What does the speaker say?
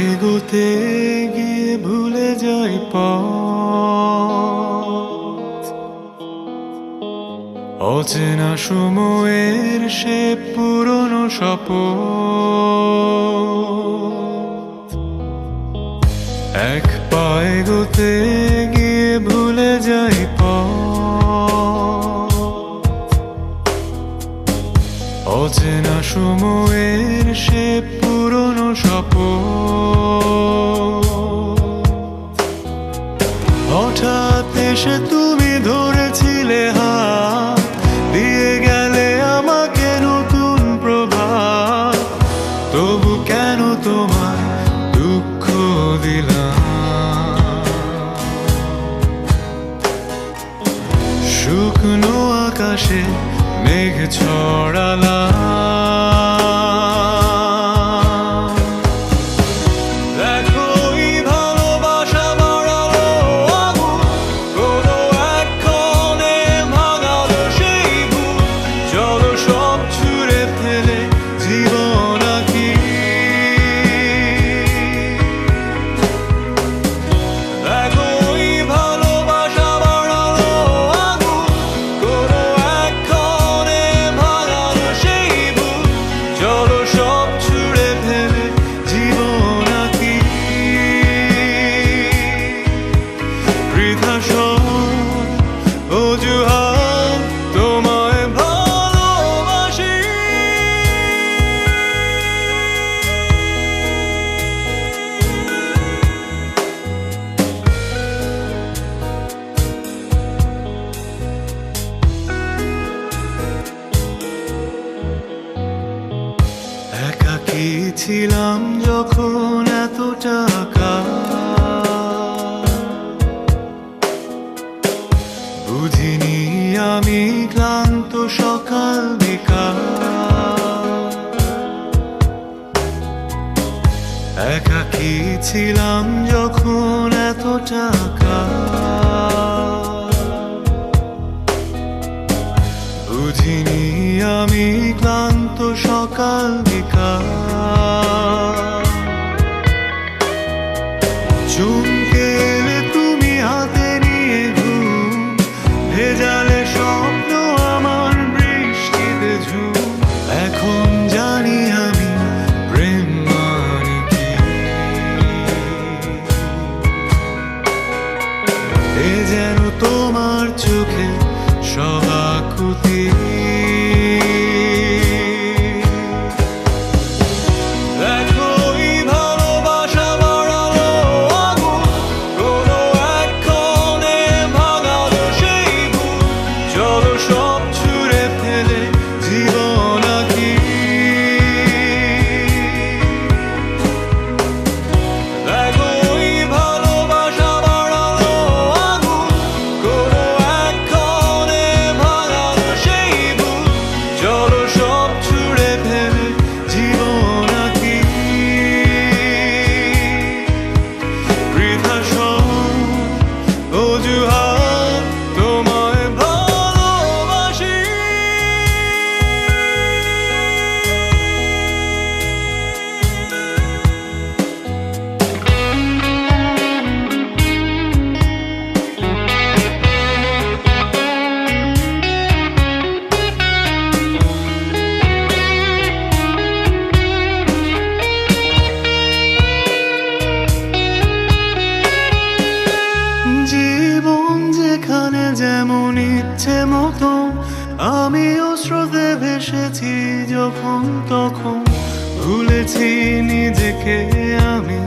এগোতে গিয়ে ভুলে যাই পথ, অচেনা সময়ের সে পুরনো শপথ। এক পা এগোতে গিয়ে ভুলে যাই পথ, অচেনা সময়ের সে পুরনো শপথ। হঠাৎ এসে তুমি ধরেছিলে হাত, দিয়ে গেলে আমাকে নতুন প্রভাত। তবু কেন তোমায় দুঃখ দিলাম? শুকনো আকাশে মেঘ ছড়ালাম, অজুহাত তোমায় ভালোবাসি। একাকী ছিলাম যখন এত টাকা, বুঝিনি আমি ক্লান্ত সকাল বিকাল। একাকী ছিলাম যখন এত টাকা, বুঝিনি আমি ক্লান্ত সকাল বিকাল। চমকে এলে তুমি হাতে নিয়ে ঘুম, ভেজালে স্বপ্ন আমার বৃষ্টিতে ঝুম। এখন জানি আমি প্রেম মানে কি, এ যেন তোমার চোখে সবাকুতি। যেমন ইচ্ছে মতন আমিও স্রোতে ভেসেছি যখন তখন, ভুলেছি নিজেকে আমি।